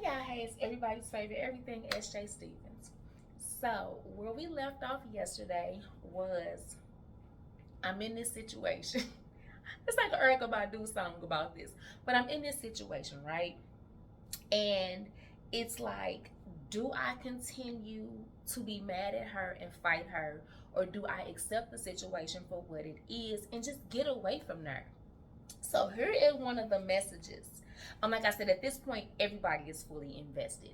y'all, hey, it's everybody's favorite everything, SJ Stevens. So, where we left off yesterday was I'm in this situation. It's like an Erica Badu song about this, but I'm in this situation, right? And it's like, do I continue to be mad at her and fight her, or do I accept the situation for what it is and just get away from there? So here is one of the messages. Like I said, at this point, everybody is fully invested.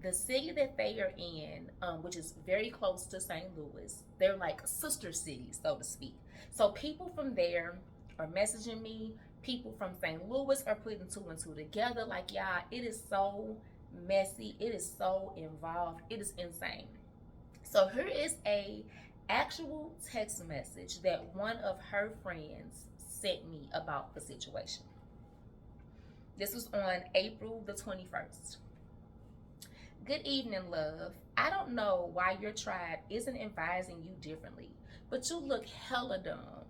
The city that they are in, which is very close to St. Louis, they're like sister cities, so to speak. So people from there are messaging me. People from St. Louis are putting two and two together. Like, y'all, it is so messy. It is so involved. It is insane. So here is a actual text message that one of her friends sent me about the situation. This was on April the 21st. Good evening, love. I don't know why your tribe isn't advising you differently, but you look hella dumb.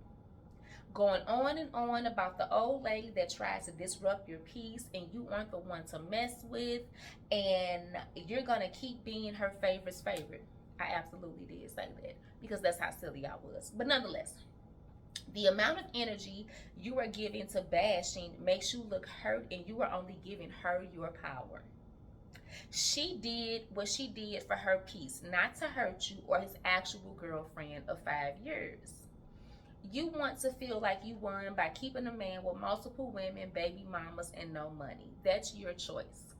Going on and on about the old lady that tries to disrupt your peace and you aren't the one to mess with, and you're gonna keep being her favorite's favorite. I absolutely did say that because that's how silly I was. But nonetheless, the amount of energy you are giving to bashing makes you look hurt, and you are only giving her your power. She did what she did for her peace, not to hurt you or his actual girlfriend of 5 years. You want to feel like you won by keeping a man with multiple women, baby mamas, and no money. That's your choice.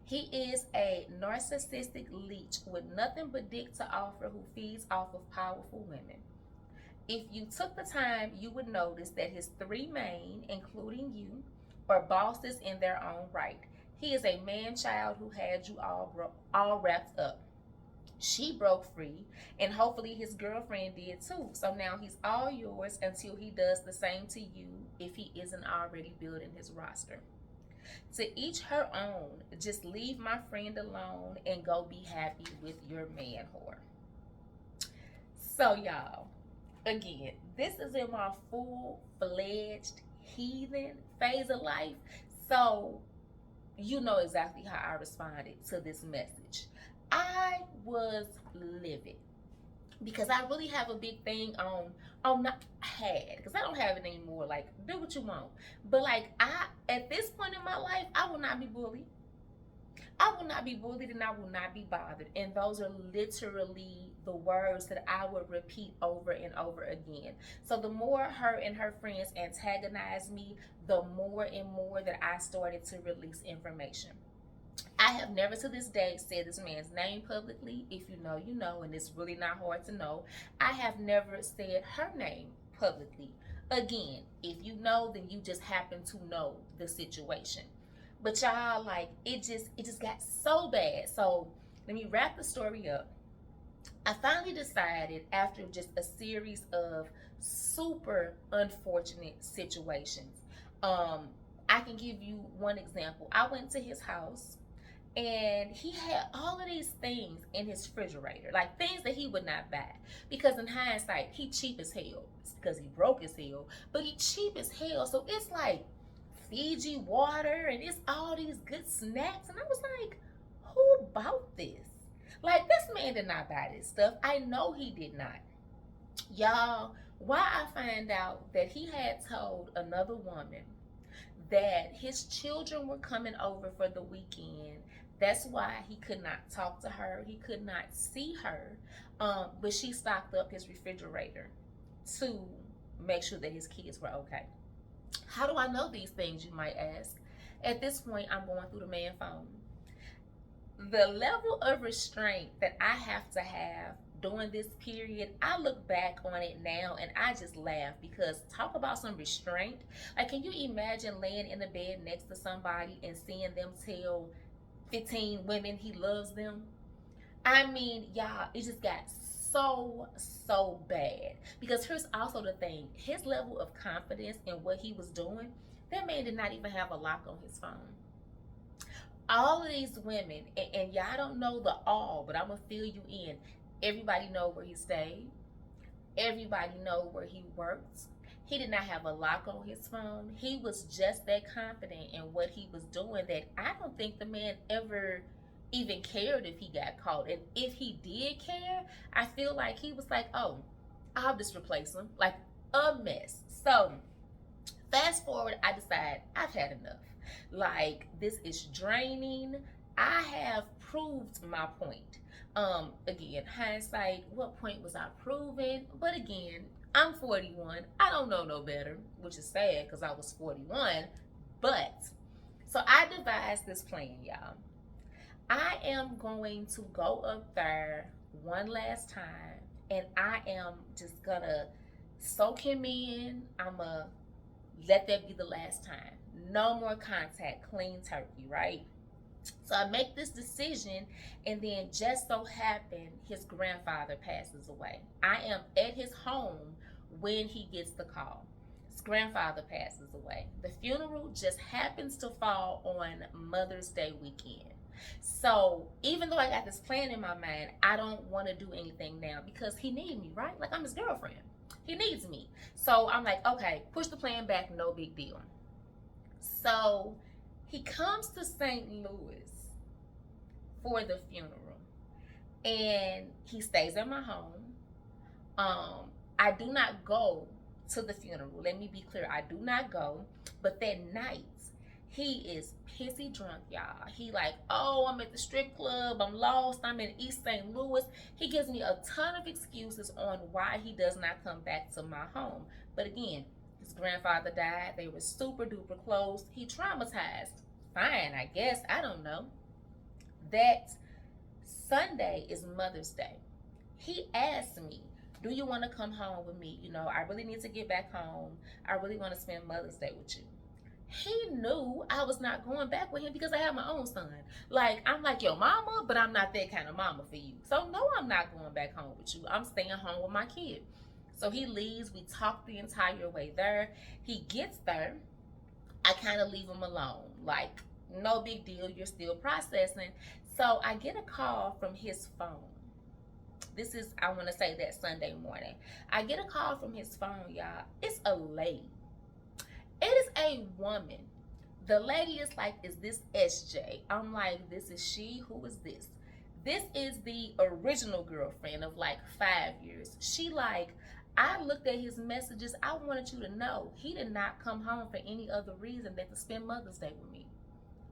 He is a narcissistic leech with nothing but dick to offer who feeds off of powerful women. If you took the time, you would notice that his three main, including you, are bosses in their own right. He is a man-child who had you all wrapped up. She broke free, and hopefully his girlfriend did too. So now he's all yours until he does the same to you if he isn't already building his roster. To each her own. Just leave my friend alone and go be happy with your man whore. So, y'all, again, this is in my full-fledged heathen phase of life. So, you know exactly how I responded to this message. I was livid because I really have a big thing on not had, because I don't have it anymore. Like, do what you want, but like, I at this point in my life, I will not be bullied. I will not be bullied, and I will not be bothered. And those are literally the words that I would repeat over and over again. So the more her and her friends antagonized me, the more and more that I started to release information. I have never to this day said this man's name publicly. If you know, you know, and it's really not hard to know. I have never said her name publicly. Again, if you know, then you just happen to know the situation. But y'all, like, it just got so bad. So let me wrap the story up. I finally decided, after just a series of super unfortunate situations, I can give you one example. I went to his house, and he had all of these things in his refrigerator, like things that he would not buy, because in hindsight, he cheap as hell. It's because he broke as hell, but he cheap as hell. So it's like Fiji water, and it's all these good snacks, and I was like, who bought this? Like, this man did not buy this stuff. I know he did not. Y'all, why I find out that he had told another woman that his children were coming over for the weekend. That's why he could not talk to her. He could not see her. But she stocked up his refrigerator to make sure that his kids were okay. How do I know these things, you might ask? At this point, I'm going through the man phone. The level of restraint that I have to have during this period, I look back on it now and I just laugh, because talk about some restraint. Like, can you imagine laying in the bed next to somebody and seeing them tell 15 women he loves them? I mean, y'all, it just got so bad. Because here's also the thing, his level of confidence in what he was doing, that man did not even have a lock on his phone. All of these women, and y'all don't know the all, but I'm gonna fill you in. Everybody know where he stayed. Everybody know where he works. He did not have a lock on his phone. He was just that confident in what he was doing that I don't think the man ever even cared if he got caught. And if he did care, I feel like he was like, oh, I'll just replace him. Like a mess. So fast forward, I decide I've had enough. Like, this is draining. I have proved my point. Again, hindsight, what point was I proving? But again, I'm 41. I don't know no better, which is sad because I was 41. But, so I devised this plan, y'all. I am going to go up there one last time, and I am just gonna soak him in. I'ma let that be the last time. No more contact, clean turkey, right? So I make this decision, and then just so happened his grandfather passes away. I am at his home when he gets the call. His grandfather passes away. The funeral just happens to fall on Mother's Day weekend. So even though I got this plan in my mind, I don't want to do anything now because he needs me, right? Like, I'm his girlfriend. He needs me. So I'm like, okay, push the plan back, no big deal. So he comes to St. Louis for the funeral, and he stays at my home. I do not go to the funeral. Let me be clear, I do not go. But that night, he is pissy drunk, y'all. He like, oh, I'm at the strip club, I'm lost, I'm in East St. Louis. He gives me a ton of excuses on why he does not come back to my home. But again, his grandfather died. They were super duper close. He traumatized. Fine, I guess. I don't know. That Sunday is Mother's Day. He asked me, do you want to come home with me? You know, I really need to get back home. I really want to spend Mother's Day with you. He knew I was not going back with him because I have my own son. Like, I'm like your mama, but I'm not that kind of mama for you. So no, I'm not going back home with you. I'm staying home with my kid. So he leaves. We talk the entire way there. He gets there. I kind of leave him alone. Like, no big deal. You're still processing. So I get a call from his phone. This is, I want to say, that Sunday morning. I get a call from his phone, y'all. It's a lady. It is a woman. The lady is like, is this SJ? I'm like, this is she. Who is this? This is the original girlfriend of like 5 years. She like, I looked at his messages. I wanted you to know he did not come home for any other reason than to spend Mother's Day with me.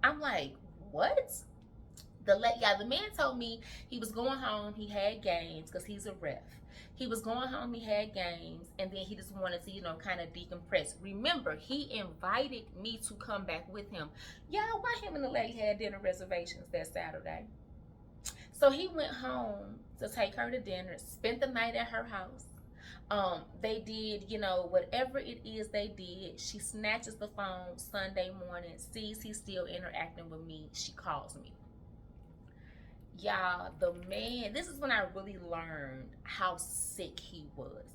I'm like, what? The man told me he was going home. He had games because he's a ref. He was going home. He had games, and then he just wanted to, kind of decompress. Remember, he invited me to come back with him. Y'all, why him and the lady had dinner reservations that Saturday? So he went home to take her to dinner, spent the night at her house. They did, whatever it is they did. She snatches the phone Sunday morning, sees he's still interacting with me. She calls me. Y'all, the man, this is when I really learned how sick he was.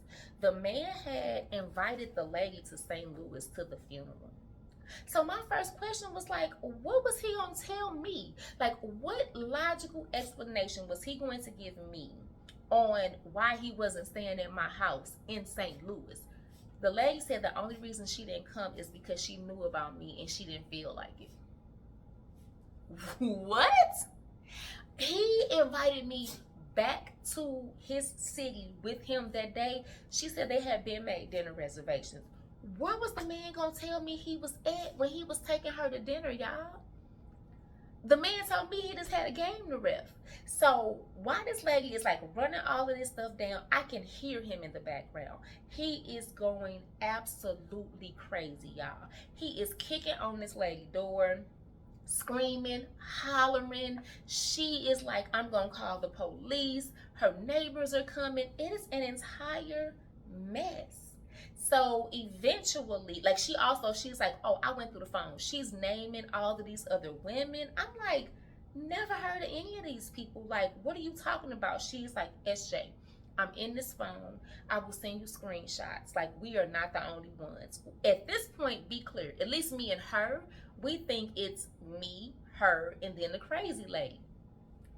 The man had invited the lady to St. Louis to the funeral. So my first question was like, what was he gonna tell me? Like, what logical explanation was he going to give me on why he wasn't staying at my house in St. Louis? The lady said the only reason she didn't come is because she knew about me and she didn't feel like it. What? He invited me back to his city with him that day. She said they had been made dinner reservations. Where was the man gonna tell me he was at when he was taking her to dinner, y'all? The man told me he just had a game to ref. So while this lady is like running all of this stuff down, I can hear him in the background. He is going absolutely crazy, y'all. He is kicking on this lady's door, screaming, hollering. She is like, I'm gonna call the police. Her neighbors are coming. It is an entire mess. So eventually, like, she's like, oh, I went through the phone. She's naming all of these other women. I'm like, never heard of any of these people. Like, what are you talking about? She's like, SJ, I'm in this phone. I will send you screenshots. Like, we are not the only ones. At this point, be clear, at least me and her, we think it's me, her, and then the crazy lady.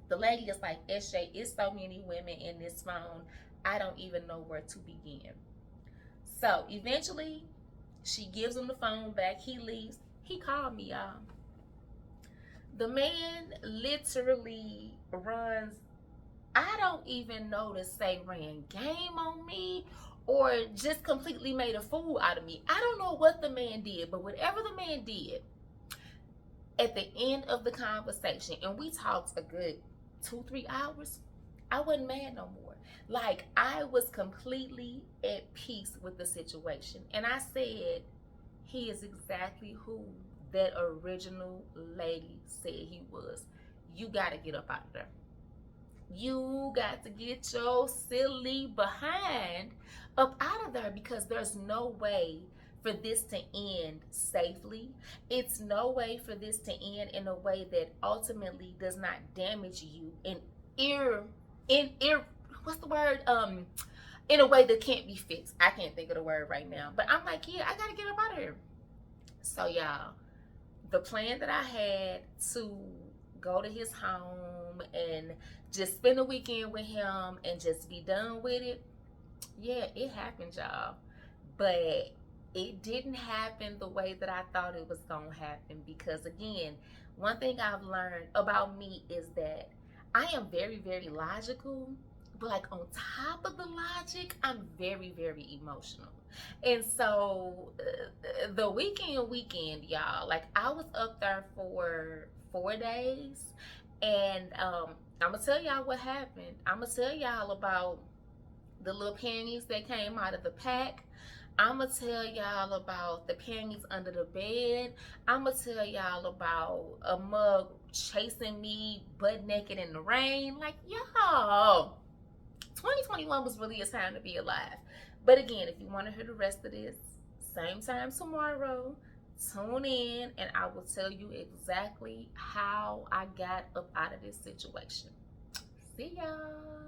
The lady is like, SJ, it's so many women in this phone. I don't even know where to begin. So eventually, she gives him the phone back. He leaves. He called me, y'all. The man literally runs, I don't even know to say ran game on me or just completely made a fool out of me. I don't know what the man did, but whatever the man did, at the end of the conversation, and we talked a good 2-3 hours, I wasn't mad no more. Like, I was completely at peace with the situation. And I said, he is exactly who that original lady said he was. You got to get up out of there. You got to get your silly behind up out of there, because there's no way for this to end safely. It's no way for this to end in a way that ultimately does not damage you in what's the word, in a way that can't be fixed. I can't think of the word right now, but I'm like, yeah, I gotta get up out of here. So y'all, the plan that I had to go to his home and just spend the weekend with him and just be done with it, yeah, it happened, y'all. But it didn't happen the way that I thought it was gonna happen, because again, one thing I've learned about me is that I am very, very logical, but like on top of the logic, I'm very, very emotional. And so the weekend, y'all, like I was up there for 4 days, and I'm gonna tell y'all what happened. I'm gonna tell y'all about the little panties that came out of the pack. I'm gonna tell y'all about the panties under the bed. I'm gonna tell y'all about a mug chasing me butt naked in the rain. Like, y'all, 2021 was really a time to be alive. But again, if you want to hear the rest of this, same time tomorrow, tune in and I will tell you exactly how I got up out of this situation. See y'all.